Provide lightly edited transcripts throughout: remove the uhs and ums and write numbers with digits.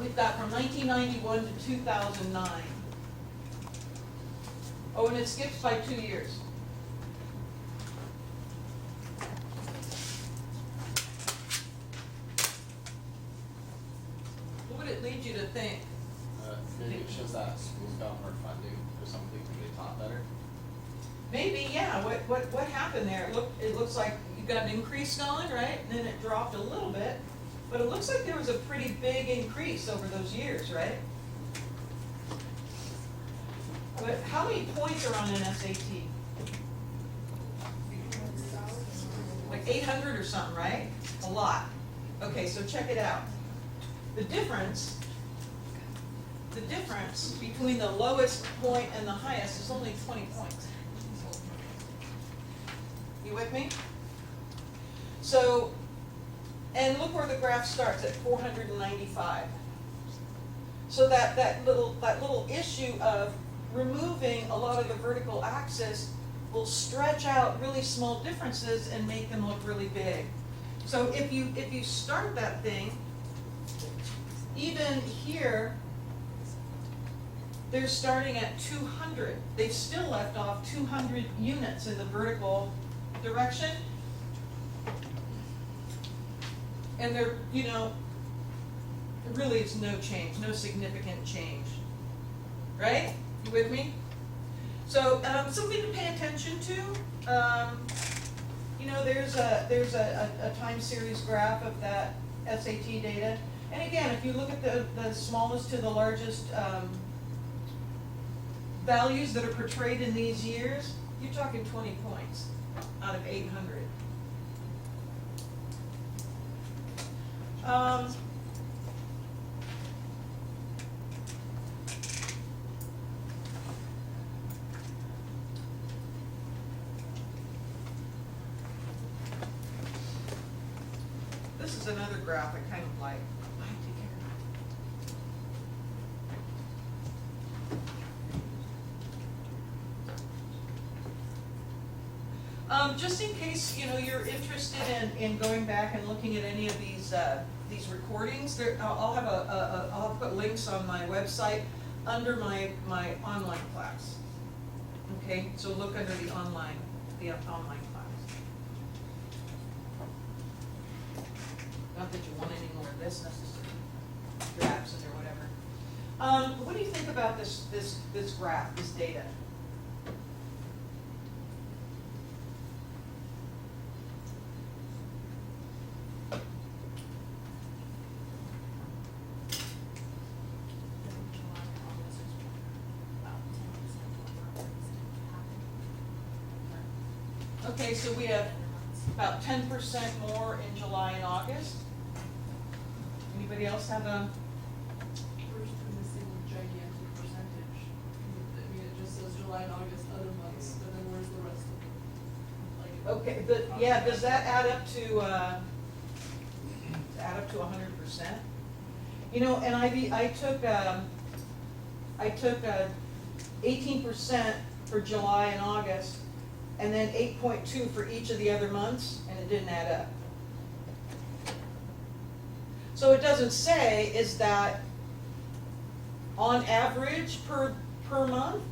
we've got from 1991 to 2009. Oh, and it skips by 2 years. What would it lead you to think? Maybe it shows that schools got more funding or something and they taught better. Maybe, yeah, what happened there? It looks like you got an increase going, right? And then it dropped a little bit, but it looks like there was a pretty big increase over those years, right? But how many points are on an SAT? Like 800 or something, right? A lot. Okay, so check it out. The difference between the lowest point and the highest is only 20 points. You with me? So, and look where the graph starts at 495. So that little issue of removing a lot of the vertical axis will stretch out really small differences and make them look really big. So if you start that thing, even here, they're starting at 200. They've still left off 200 units in the vertical direction. And there, really it's no change, no significant change. Right? You with me? So something to pay attention to. There's a time series graph of that SAT data. And again, if you look at the smallest to the largest values that are portrayed in these years, you're talking 20 points out of 800. This is another graph I kind of like. Just in case you're interested in going back and looking at any of these recordings, I'll put links on my website under my online class. Okay, so look under the online class. Not that you want any more of this necessarily, if you're absent or whatever. What do you think about this graph, this data? Okay, so we have about 10% more in July and August. Anybody else have a? We're just missing a gigantic percentage. I mean, it just says July and August, other months, but then where's the rest of them? Okay, but yeah, does that add up to 100%? And I took 18% for July and August, and then 8.2 for each of the other months, and it didn't add up. So it doesn't say, is that on average per month?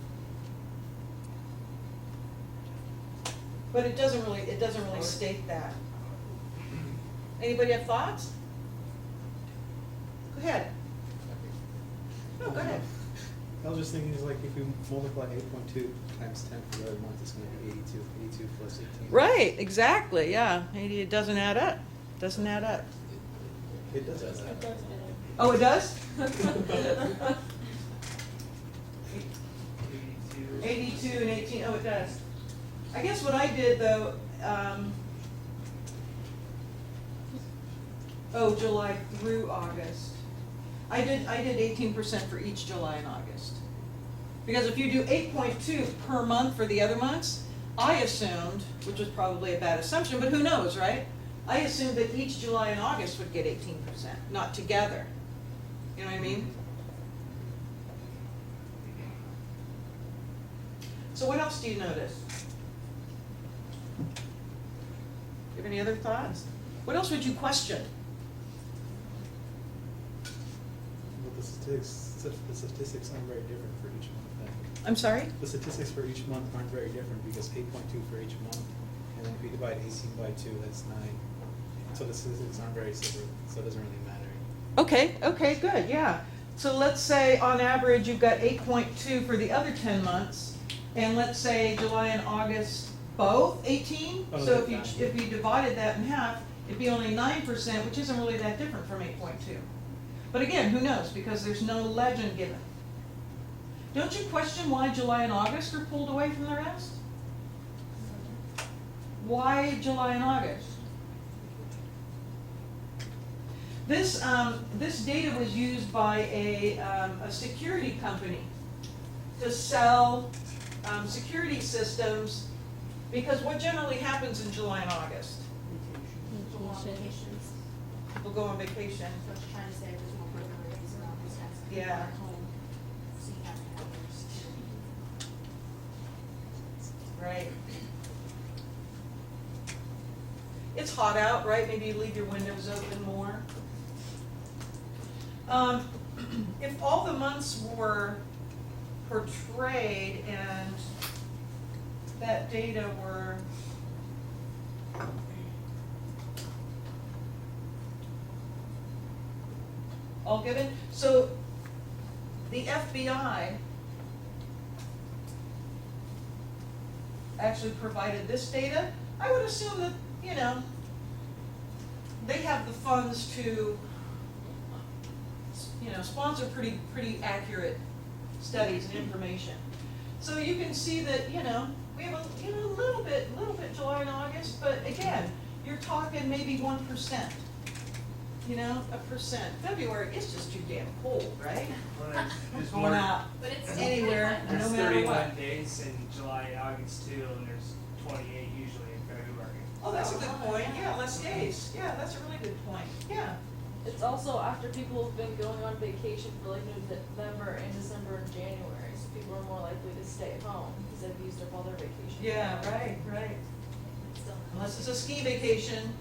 But it doesn't really state that. Anybody have thoughts? Go ahead. No, go ahead. I was just thinking, is like if we multiply 8.2 times 10 for the other month, it's going to be 82 plus 18. Right, exactly, yeah. It doesn't add up. Doesn't add up. It does. It does. Oh, it does? 82 and 18, oh, it does. I guess what I did though, July through August. I did 18% for each July and August. Because if you do 8.2 per month for the other months, I assumed, which was probably a bad assumption, but who knows, right? I assumed that each July and August would get 18%, not together. You know what I mean? So what else do you notice? You have any other thoughts? What else would you question? What the statistics aren't very different for each month then. I'm sorry? The statistics for each month aren't very different because 8.2 for each month, and then if you divide 18 by 2, that's 9. So the statistics aren't very separate, so it doesn't really matter. Okay, good, yeah. So let's say on average you've got 8.2 for the other 10 months, and let's say July and August both 18? Oh, So that's if you divided that in half, it'd be only 9%, which isn't really that different from 8.2. But again, who knows, because there's no legend given. Don't you question why July and August are pulled away from the rest? Why July and August? This data was used by a security company to sell security systems, because what generally happens in July and August? People go on vacations. People go on vacation. So it's trying to say there's more burglaries and all this kind of stuff. Yeah. At home, so you have to have your security. Right. It's hot out, right? Maybe you leave your windows open more. If all the months were portrayed and that data were all given, so the FBI actually provided this data, I would assume that, you know, they have the funds to, you know, sponsor pretty accurate studies and information. So you can see that, you know, we have a little bit July and August, but again, you're talking maybe 1%. You know, 1%. February, it's just too damn cold, right? Well, there's Going more, out But it's anywhere, there's no matter 31 what. days in July and August too, and there's 28 usually in February. Oh, that's a good point, yeah, less days, yeah, that's a really good point, yeah. It's also after people have been going on vacation for like November and December and January, so people are more likely to stay at home because they've used up all their vacation. Yeah, right. It's still. Unless it's a ski vacation.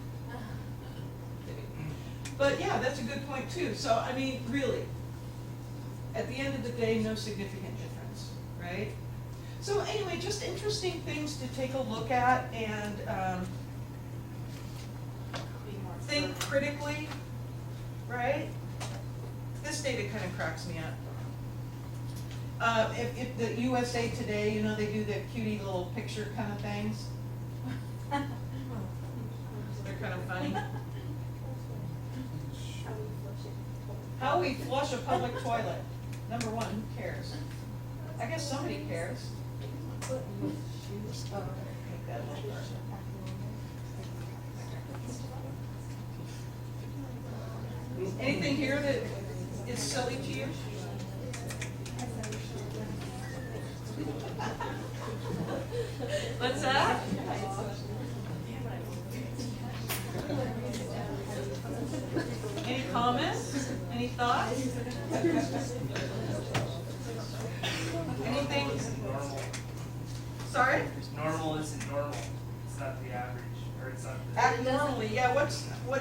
But yeah, that's a good point too. So, I mean, really, at the end of the day, no significant difference, right? So anyway, just interesting things to take a look at and Be more think certain. critically, right? This data kind of cracks me up. If the USA Today, you know, they do the cutie little picture kind of things. They're kind of funny. How we flush a public toilet. Number one, who cares? I guess somebody cares. Make that a little darker. Anything here that is silly to you? What's that? Any comments? Any thoughts? Anything? Normal. Sorry? Normal isn't normal. It's not the average, or it's not the. Abnormally, yeah, what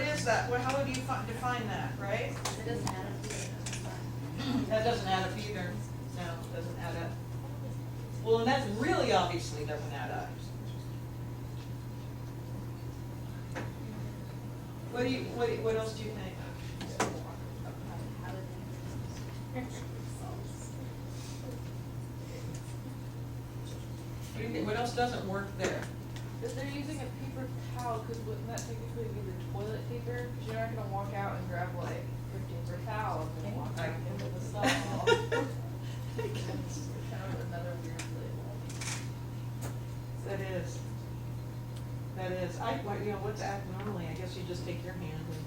is that? How would you define that, right? It doesn't add up to it. That doesn't add up either. No, it doesn't add up. Well, and that really obviously doesn't add up. What else do you think? What do you think? What else doesn't work there? If they're using a paper towel, wouldn't that technically be the toilet paper? Because you're not gonna walk out and grab like a paper towel and then walk back into the stall. Kind of another weird label. That is. You know, what's abnormally, I guess you just take your hand and.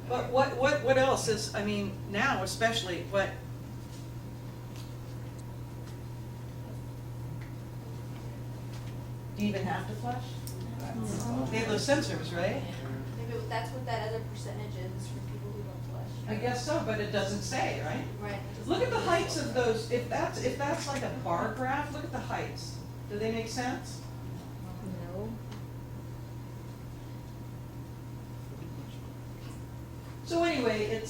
But what else is, I mean, now especially, what? Do you even have to flush? They have those sensors, right? Maybe that's what that other percentage is for people who don't flush. I guess so, but it doesn't say, right? Right. Look at the heights of those, if that's like a bar graph, look at the heights. Do they make sense? No. So anyway,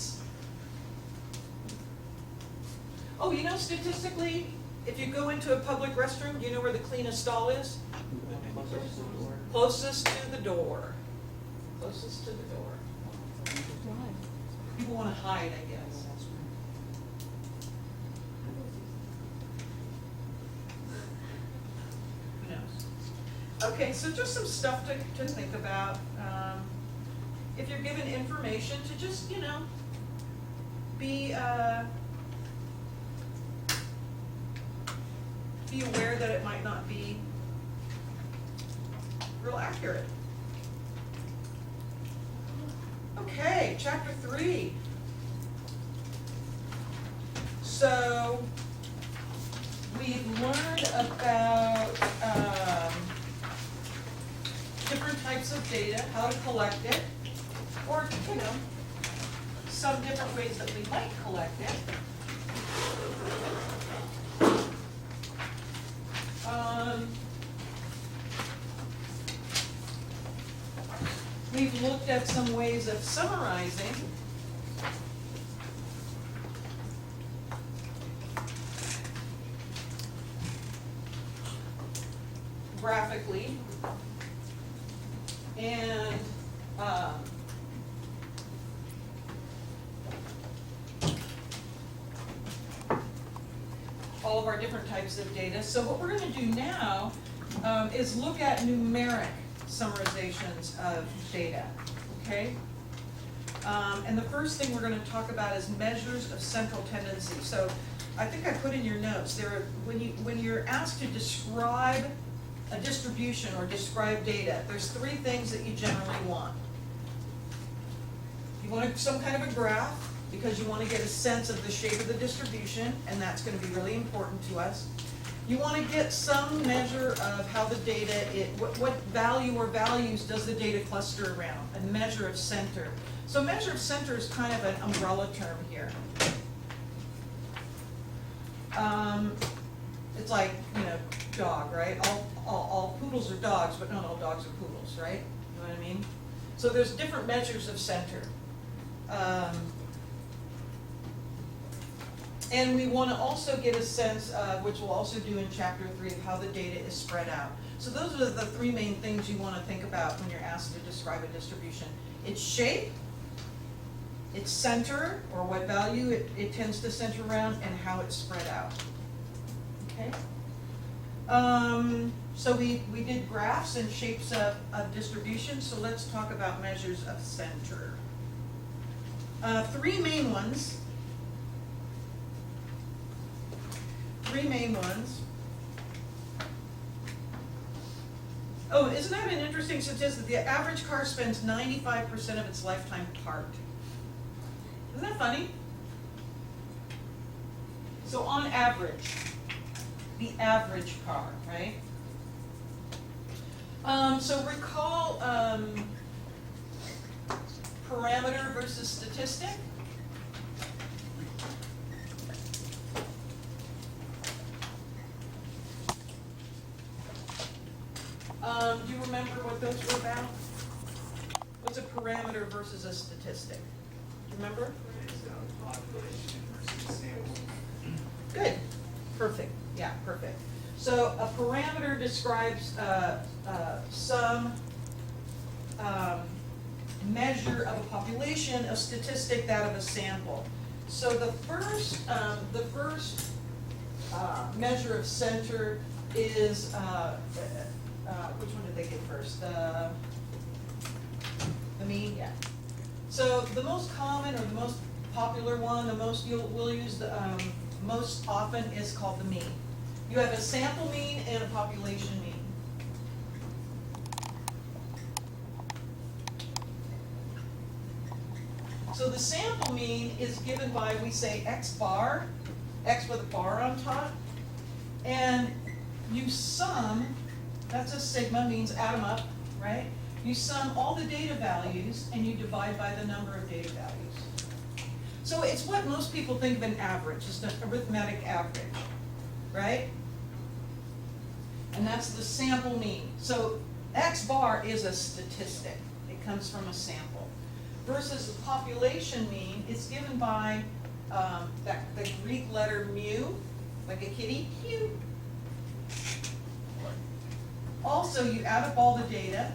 Oh, you know, statistically, if you go into a public restroom, do you know where the cleanest stall is? Closest to the door. Closest to the door. People wanna hide, I guess. Who knows? Okay, so just some stuff to think about. If you're given information, to just, you know, be aware that it might not be real accurate. Okay, chapter 3. So, we've learned about different types of data, how to collect it, or, you know, some different ways that we might collect it. We've looked at some ways of summarizing. Graphically. And all of our different types of data. So what we're going to do now is look at numeric summarizations of data, okay? And the first thing we're going to talk about is measures of central tendency. So I think I put in your notes, when you're asked to describe a distribution or describe data, there's 3 things that you generally want. You want some kind of a graph, because you want to get a sense of the shape of the distribution, and that's going to be really important to us. You want to get some measure of how the data, what value or values does the data cluster around, a measure of center. So measure of center is kind of an umbrella term here. It's like, you know, dog, right? All poodles are dogs, but not all dogs are poodles, right? You know what I mean? So there's different measures of center. And we want to also get a sense, which we'll also do in chapter 3, of how the data is spread out. So those are the 3 main things you want to think about when you're asked to describe a distribution. Its shape, its center, or what value it tends to center around, and how it's spread out. Okay? So we did graphs and shapes of distribution, so let's talk about measures of center. 3 main ones. 3 main ones. Oh, isn't that an interesting statistic? The average car spends 95% of its lifetime parked. Isn't that funny? So on average, the average car, right? So recall parameter versus statistic. Do you remember what those were about? What's a parameter versus a statistic? Do you remember? Population versus sample. Good. Perfect. Yeah, perfect. So a parameter describes some measure of a population, a statistic that of a sample. So the first measure of center is which one did they get first? The mean, yeah. So the most common or the most popular one, the most we'll use the most often is called the mean. You have a sample mean and a population mean. So the sample mean is given by, we say, x bar, x with a bar on top, and you sum, that's a sigma, means add them up, right? You sum all the data values and you divide by the number of data values. So it's what most people think of an average, just an arithmetic average, right? And that's the sample mean. So x bar is a statistic. It comes from a sample. Versus the population mean, it's given by the Greek letter mu, like a kitty, mew. Also, you add up all the data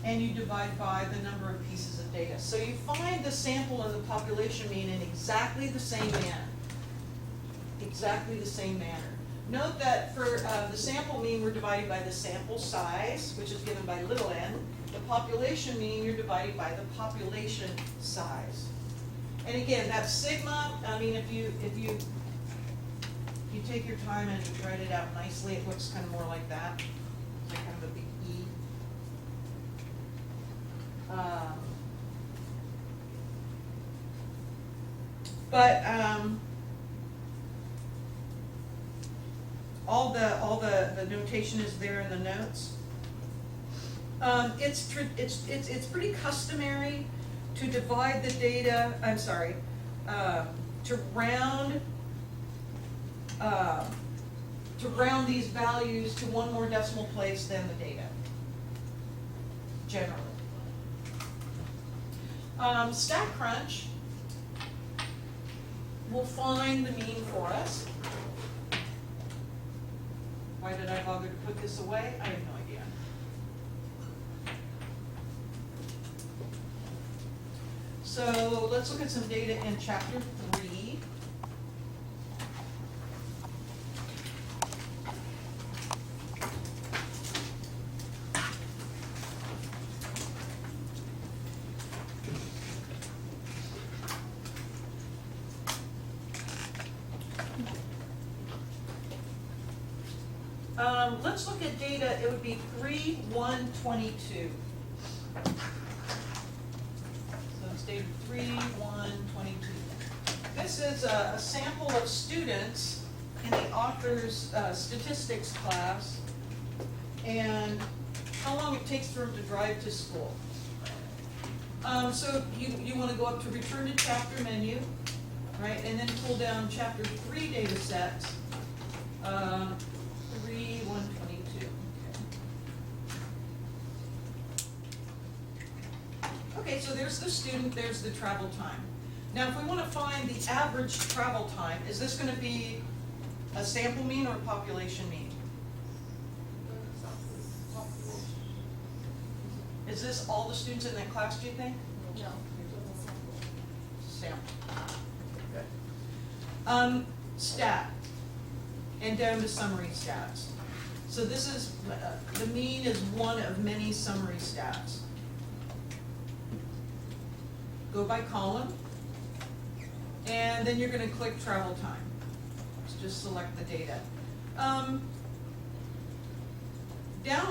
and you divide by the number of pieces of data. So you find the sample and the population mean in exactly the same manner. Exactly the same manner. Note that for the sample mean, we're dividing by the sample size, which is given by little n. The population mean, you're dividing by the population size. And again, that sigma, I mean, if you take your time and you write it out nicely, it looks kind of more like that. It's like kind of a big E. All the notation is there in the notes. It's pretty customary to divide the data, to round these values to one more decimal place than the data, generally. StatCrunch will find the mean for us. Why did I bother to put this away? I have no idea. So let's look at some data in chapter 3. Let's look at data, it would be 3-1-22. So it's data 3-1-22. This is a sample of students in the author's statistics class and how long it takes for them to drive to school. So you want to go up to return to chapter menu, right, and then pull down chapter 3 data sets. 3-1-22. Okay, so there's the student, there's the travel time. Now, if we want to find the average travel time, is this going to be a sample mean or a population mean? Is this all the students in that class, do you think? No. Sample. Okay. Stat. And down to summary stats. So this is, the mean is one of many summary stats. Go by column, and then you're gonna click travel time. Just select the data. Down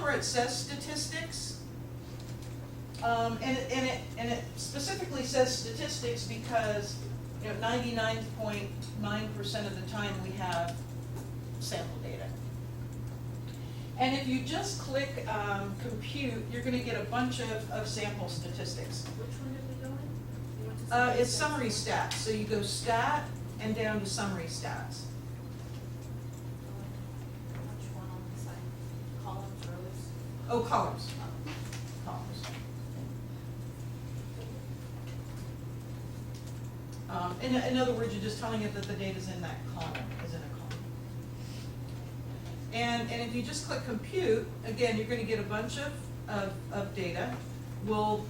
where it says statistics, and it specifically says statistics because 99.9% of the time we have sample data. And if you just click compute, you're going to get a bunch of sample statistics. Which one did we go in? You went to It's summary stats, so you go stat and down to summary stats. Which one on the side? Columns, rows? Oh, columns. Columns. In other words, you're just telling it that the data's in that column, is in a column. And if you just click compute, again, you're gonna get a bunch of data. We'll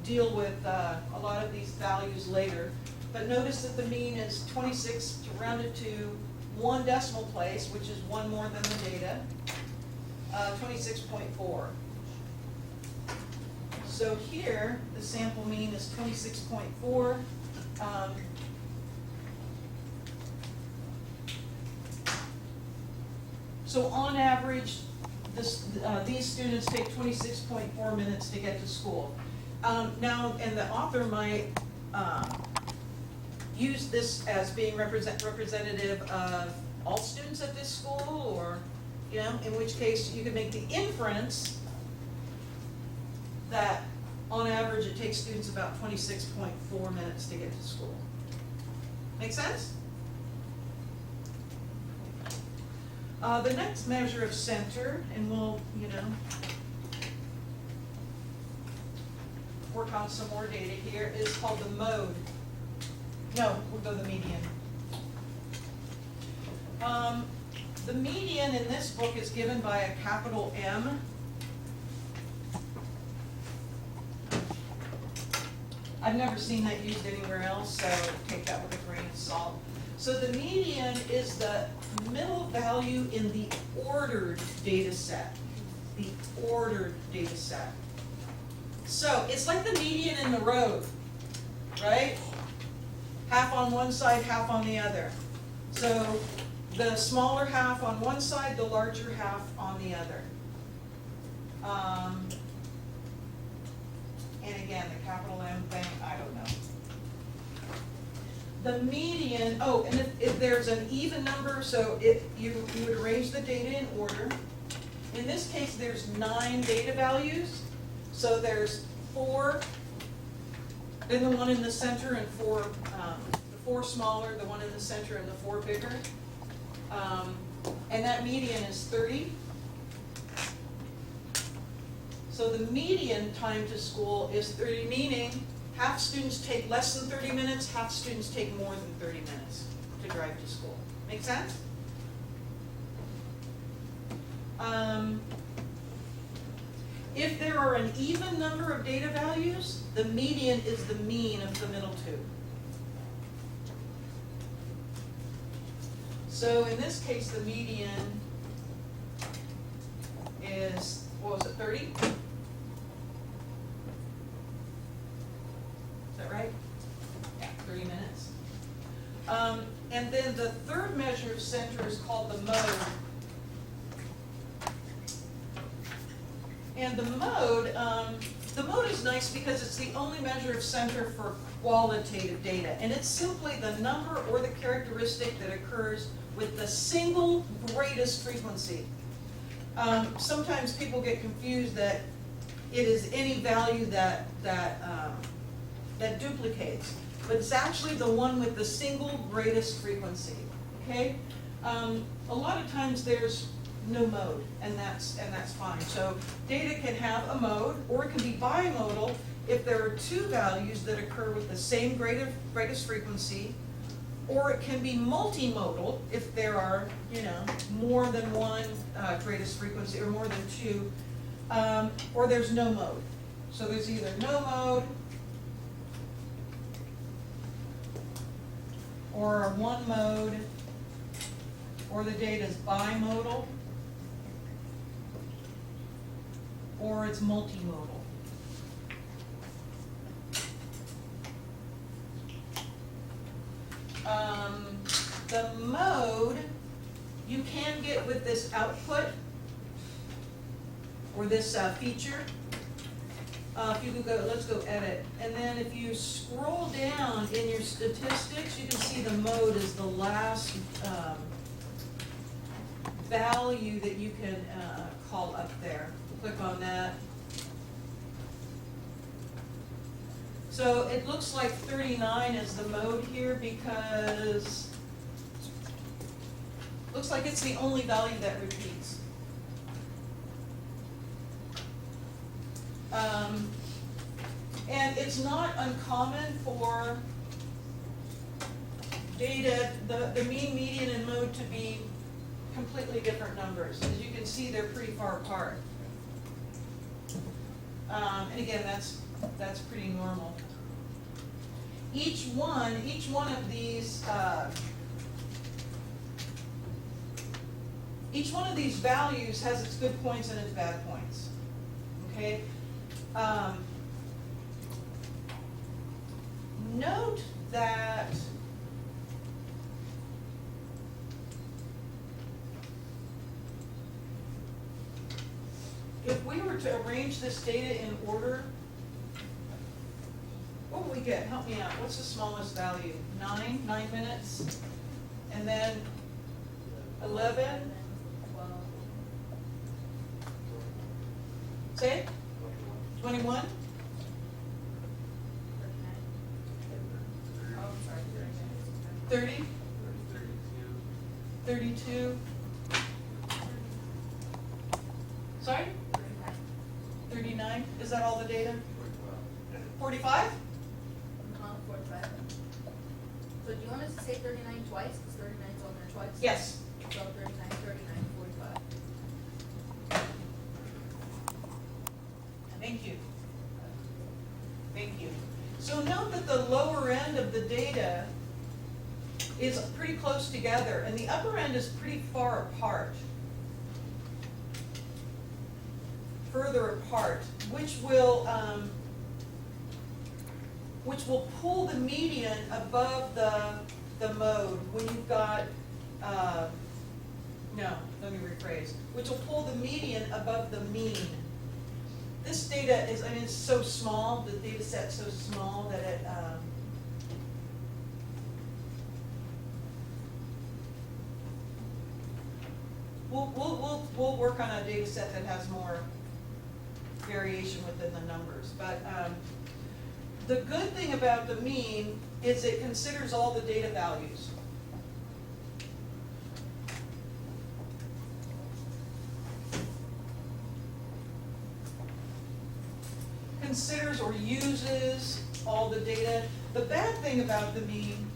deal with a lot of these values later, but notice that the mean is 26, rounded to one decimal place, which is one more than the data, 26.4. So here, the sample mean is 26.4. So on average, these students take 26.4 minutes to get to school. Now, and the author might use this as being representative of all students at this school, or, in which case you could make the inference that on average it takes students about 26.4 minutes to get to school. Make sense? The next measure of center, and we'll, work on some more data here, is called the mode. No, we'll go the median. The median in this book is given by a capital M. I've never seen that used anywhere else, so take that with a grain of salt. So the median is the middle value in the ordered data set. The ordered data set. So it's like the median in the road, right? Half on one side, half on the other. So the smaller half on one side, the larger half on the other. And again, the capital M thing, I don't know. The median, oh, and if there's an even number, so if you would arrange the data in order. In this case, there's 9 data values. So there's 4, then the one in the center, and 4, the 4 smaller, the one in the center, and the 4 bigger. And that median is 30. So the median time to school is 30, meaning half students take less than 30 minutes, half students take more than 30 minutes to drive to school. Make sense? If there are an even number of data values, the median is the mean of the middle two. So in this case, the median is, what was it, 30? Is that right? Yeah, 30 minutes. And then the third measure of center is called the mode. And the mode is nice because it's the only measure of center for qualitative data. And it's simply the number or the characteristic that occurs with the single greatest frequency. Sometimes people get confused that it is any value that duplicates, but it's actually the one with the single greatest frequency, okay? A lot of times there's no mode, and that's fine. So data can have a mode, or it can be bimodal if there are 2 values that occur with the same greatest frequency, or it can be multimodal if there are, more than one greatest frequency, or more than 2, or there's no mode. So there's either no mode, or one mode, or the data is bimodal, or it's multimodal. The mode you can get with this output, or this feature. If you can go, let's go edit. And then if you scroll down in your statistics, you can see the mode is the last value that you can call up there. Click on that. So it looks like 39 is the mode here because looks like it's the only value that repeats. And it's not uncommon for data, the mean, median, and mode to be completely different numbers. As you can see, they're pretty far apart. And again, that's pretty normal. Each one of these values has its good points and its bad points. Okay. Note that if we were to arrange this data in order, what would we get? Help me out. What's the smallest value? 9 minutes? And then 11? 12. Say it? 21? Oh, sorry, 30? 32? Sorry? 39? Is that all the data? 45? 45. So do you want us to say 39 twice, because 39's on there twice? Yes. So 39, 39, 45. Thank you. Thank you. So note that the lower end of the data is pretty close together, and the upper end is pretty far apart. Further apart, which will pull the median above the mode when you've got, no, let me rephrase, which will pull the median above the mean. This data is, I mean, it's so small, the data set's so small that it, we'll work on a data set that has more variation within the numbers. But the good thing about the mean is it considers all the data values. Considers or uses all the data. The bad thing about the mean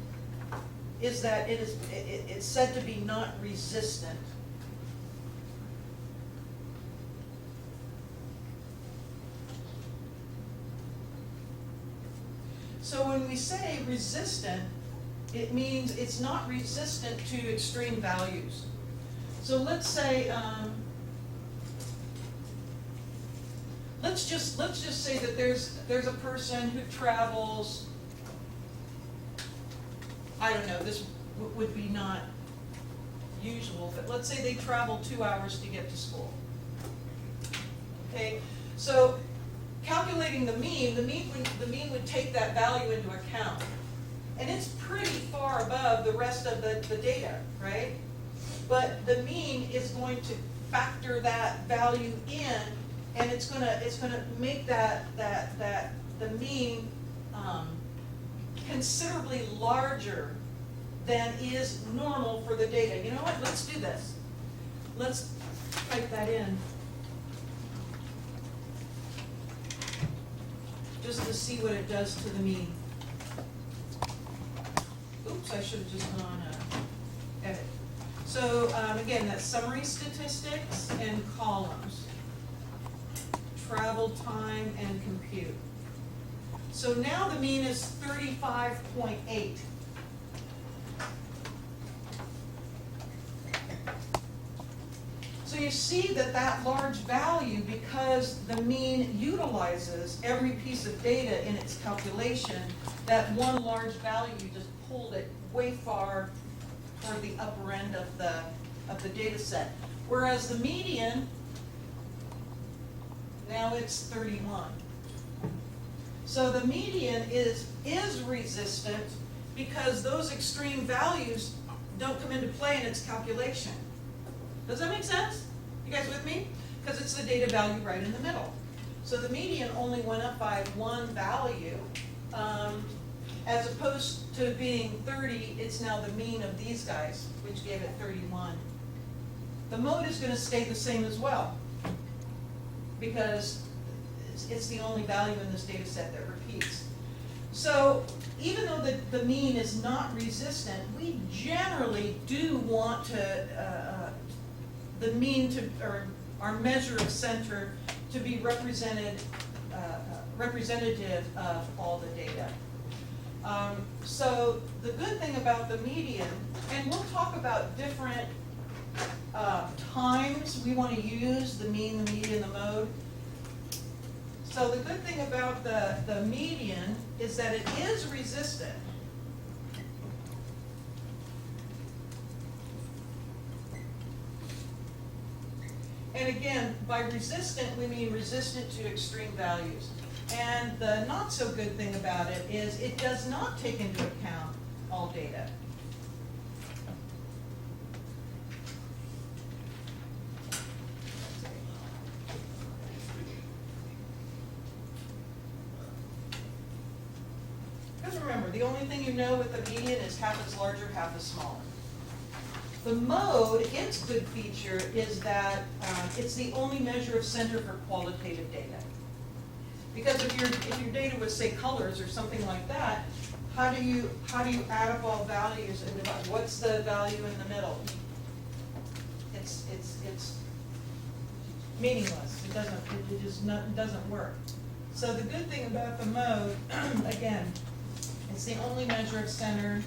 is that it's said to be not resistant. So when we say resistant, it means it's not resistant to extreme values. So let's say, let's just say that there's a person who travels, I don't know, this would be not usual, but let's say they travel 2 hours to get to school. Okay, so calculating the mean would take that value into account. And it's pretty far above the rest of the data, right? But the mean is going to factor that value in, and it's gonna make the mean considerably larger than is normal for the data. You know what, let's do this. Let's type that in. Just to see what it does to the mean. Oops, I should have just gone edit. So again, that's summary statistics and columns. Travel time and compute. So now the mean is 35.8. So you see that large value, because the mean utilizes every piece of data in its calculation, that one large value just pulled it way far toward the upper end of the data set. Whereas the median, now it's 31. So the median is resistant because those extreme values don't come into play in its calculation. Does that make sense? You guys with me? Because it's the data value right in the middle. So the median only went up by one value. As opposed to being 30, it's now the mean of these guys, which gave it 31. The mode is going to stay the same as well, because it's the only value in this data set that repeats. So even though the mean is not resistant, we generally do want to the mean to, or our measure of center, to be representative of all the data. So the good thing about the median, and we'll talk about different times we want to use the mean, the median, the mode. So the good thing about the median is that it is resistant. And again, by resistant, we mean resistant to extreme values. And the not so good thing about it is it does not take into account all data. Because remember, the only thing you know with the median is half is larger, half is smaller. The mode, its good feature is that it's the only measure of center for qualitative data. Because if your data was, say, colors or something like that, how do you add up all values and divide, what's the value in the middle? It's meaningless, it doesn't work. So the good thing about the mode, again, it's the only measure of center.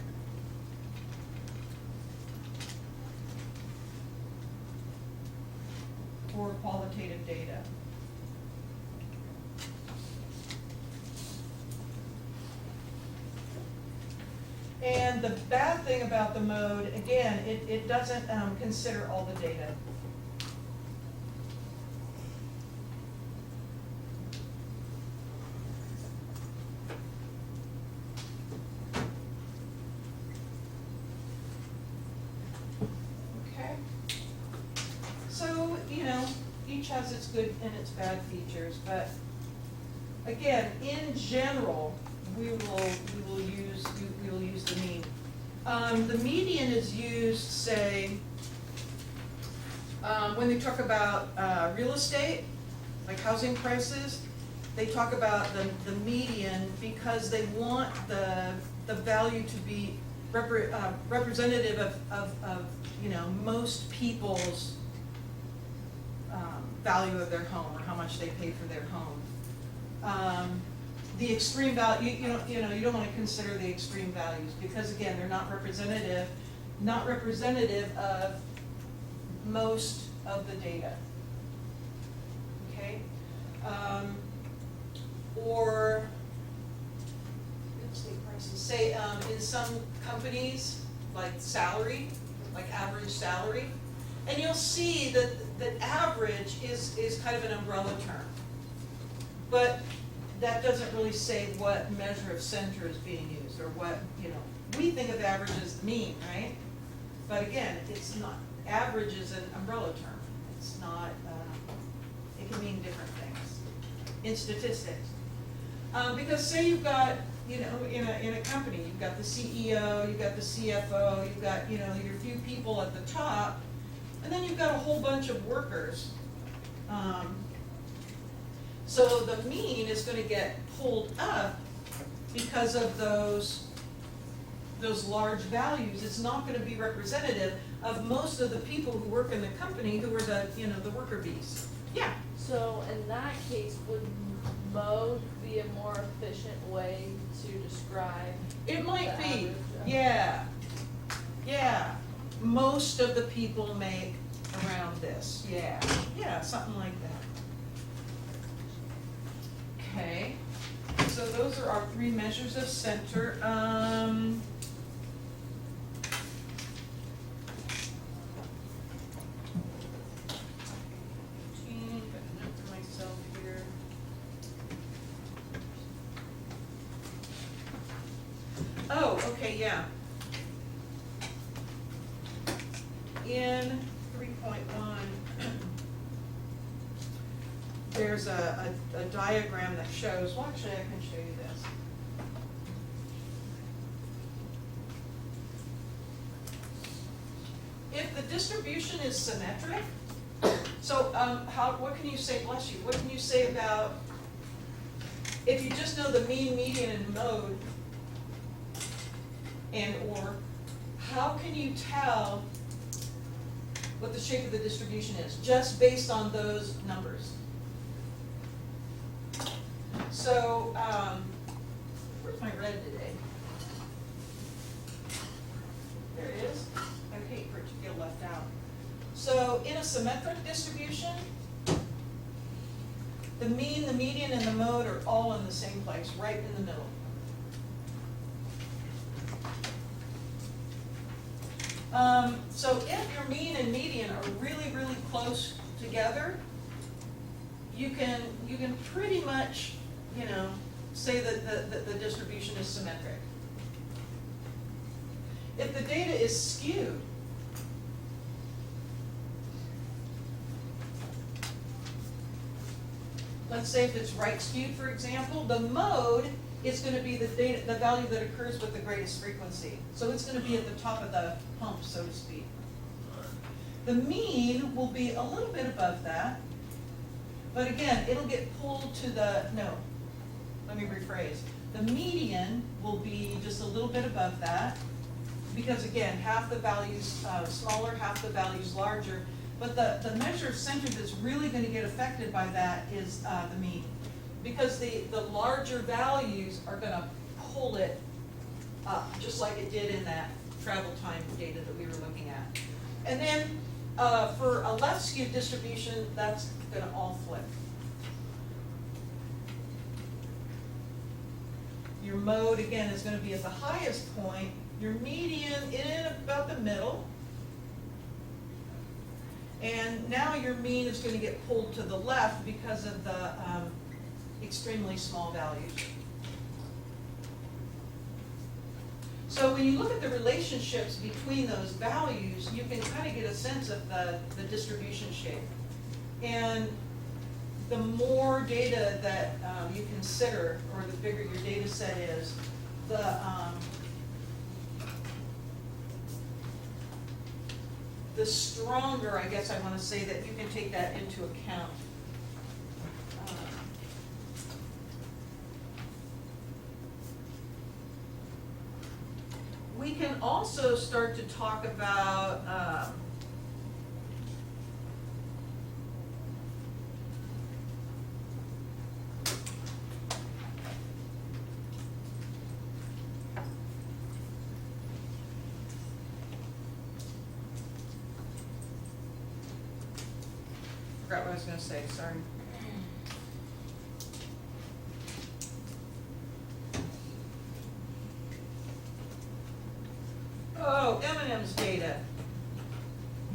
For qualitative data. And the bad thing about the mode, again, it doesn't consider all the data. Okay. So, each has its good and its bad features, but again, in general, we will use the mean. The median is used, say, when they talk about real estate, like housing prices, they talk about the median because they want the value to be representative of most people's value of their home, or how much they pay for their home. The extreme value, you don't want to consider the extreme values, because again, they're not representative of most of the data. Okay? Or real estate prices, say in some companies, like salary, like average salary, and you'll see that average is kind of an umbrella term. But that doesn't really say what measure of center is being used, or what, we think of average as the mean, right? But again, it's not, average is an umbrella term. It's not, it can mean different things in statistics. Because say you've got, in a company, you've got the CEO, you've got the CFO, you've got, your few people at the top, and then you've got a whole bunch of workers. So the mean is going to get pulled up because of those large values. It's not going to be representative of most of the people who work in the company who are the worker bees. Yeah. So in that case, would mode be a more efficient way to describe? It might the be. average? Yeah. Yeah. Most of the people make around this. Yeah. Yeah, something like that. Okay, so those are our three measures of center. Got a note for myself here. Oh, okay, yeah. In 3.1, there's a diagram that shows, well, actually, I can show you this. If the distribution is symmetric, so what can you say, bless you, what can you say about, if you just know the mean, median, and mode, or how can you tell what the shape of the distribution is, just based on those numbers? So, where's my red today? There it is. I hate for it to feel left out. So, in a symmetric distribution, the mean, the median, and the mode are all in the same place, right in the middle. So if your mean and median are really, really close together, you can pretty much, say that the distribution is symmetric. If the data is skewed, let's say if it's right skewed, for example, the mode is going to be the value that occurs with the greatest frequency. So it's going to be at the top of the hump, so to speak. The mean will be a little bit above that, but again, it'll get pulled to the, no, let me rephrase. The median will be just a little bit above that, because again, half the value's smaller, half the value's larger. But the measure of center that's really gonna get affected by that is the mean. Because the larger values are gonna pull it up, just like it did in that travel time data that we were looking at. And then, for a left skewed distribution, that's gonna all flip. Your mode, again, is gonna be at the highest point, your median in about the middle. And now your mean is gonna get pulled to the left because of the extremely small values. So when you look at the relationships between those values, you can kind of get a sense of the distribution shape. And the more data that you consider, or the bigger your data set is, the stronger, I guess I want to say, that you can take that into account. We can also start to talk about forgot what I was gonna say, sorry. Oh, M&M's data.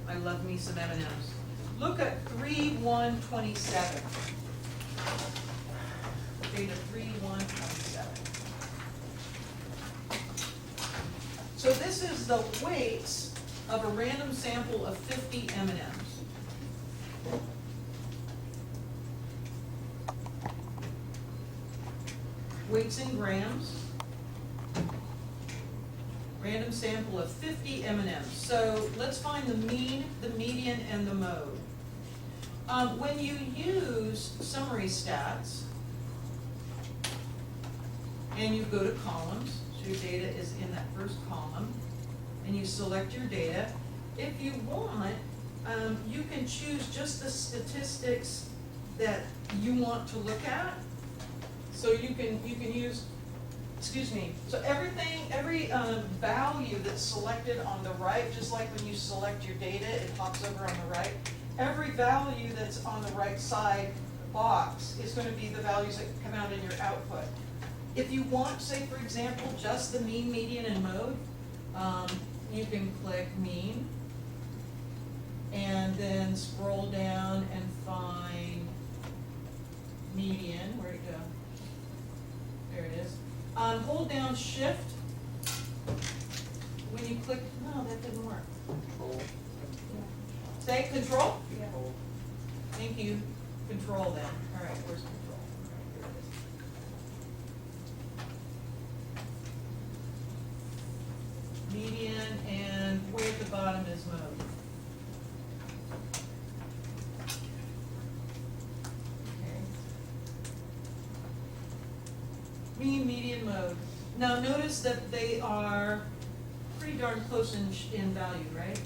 I love me some M&M's. Look at 3/1/27. Data 3/1/27. So this is the weights of a random sample of 50 M&M's. Weights in grams. Random sample of 50 M&Ms. So let's find the mean, the median, and the mode. When you use summary stats, and you go to columns, so your data is in that first column, and you select your data, if you want, you can choose just the statistics that you want to look at. So you can use, excuse me, so every value that's selected on the right, just like when you select your data, it pops over on the right. Every value that's on the right side box is going to be the values that come out in your output. If you want, say for example, just the mean, median, and mode, you can click mean, and then scroll down and find median. Where'd it go? There it is. Hold down shift. When you click, no, that didn't work. Control. Say control? Yeah. Thank you. Control then. All right, where's control? All right, here it is. Median, and way at the bottom is mode. Okay. Mean, median, mode. Now notice that they are pretty darn close in value, right?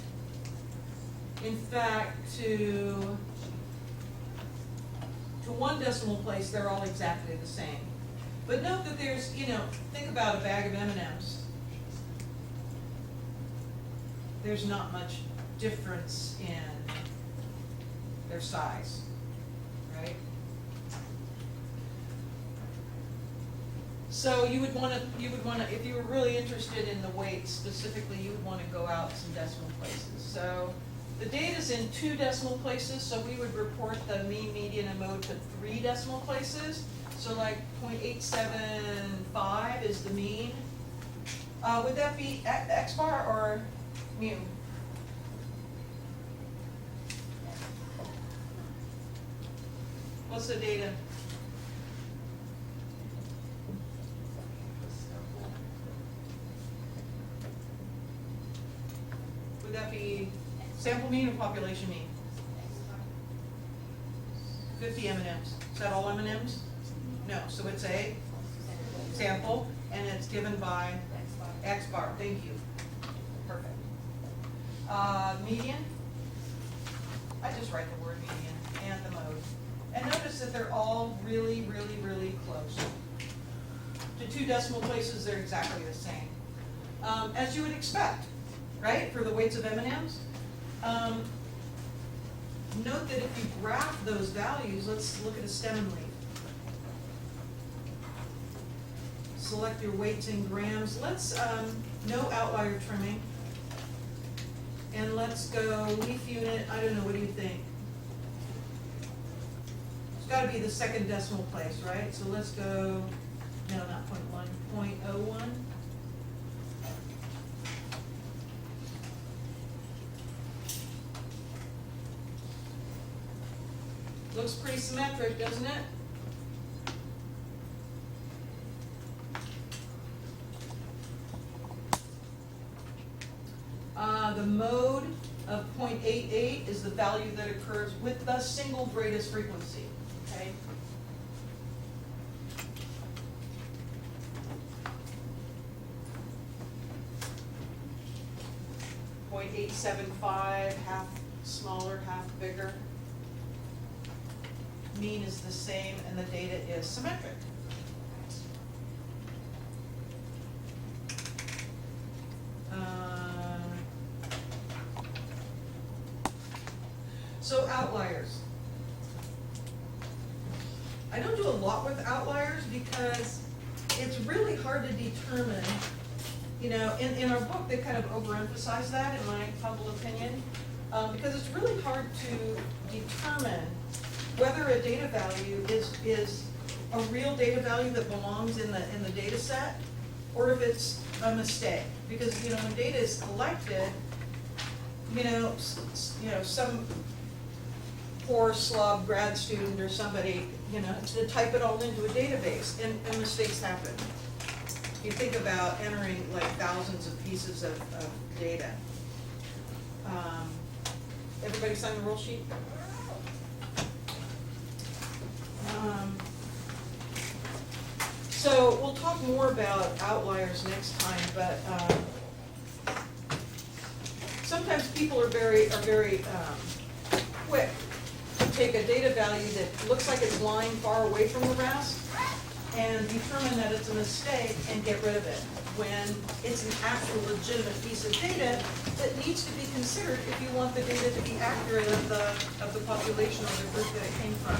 In fact, to one decimal place, they're all exactly the same. But note that there's, think about a bag of M&Ms. There's not much difference in their size, right? So you would wanna, if you were really interested in the weights specifically, you would wanna go out some decimal places. So the data's in 2 decimal places, so we would report the mean, median, and mode to 3 decimal places. So like 0.875 is the mean. Would that be X bar or mu? What's the data? Would that be sample mean or population mean? 50 M&Ms. Is that all M&Ms? No, so it's A. sample, and it's given by X bar. X bar, thank you. Perfect. Median? I just write the word median and the mode. And notice that they're all really, really, really close. To 2 decimal places, they're exactly the same. As you would expect, right, for the weights of M&Ms. Note that if you graph those values, let's look at a stem and leaf. Select your weights in grams. Let's, no outlier trimming. And let's go leaf unit, I don't know, what do you think? It's gotta be the second decimal place, right? So let's go, no, not 0.1, 0.01. Looks pretty symmetric, doesn't it? The mode of 0.88 is the value that occurs with the single greatest frequency, okay? .875, half smaller, half bigger. Mean is the same and the data is symmetric. So outliers. I don't do a lot with outliers because it's really hard to determine, you know, in our book, they kind of overemphasize that, in my humble opinion, because it's really hard to determine whether a data value is a real data value that belongs in the data set, or if it's a mistake. Because, you know, when data is collected, you know, some poor slub grad student or somebody, you know, to type it all into a database, and mistakes happen. You think about entering like thousands of pieces of data. Everybody sign the roll sheet? So we'll talk more about outliers next time, but sometimes people are very quick to take a data value that looks like it's lying far away from the rest and determine that it's a mistake and get rid of it, when it's an actual legitimate piece of data that needs to be considered if you want the data to be accurate of the population or the group that it came from.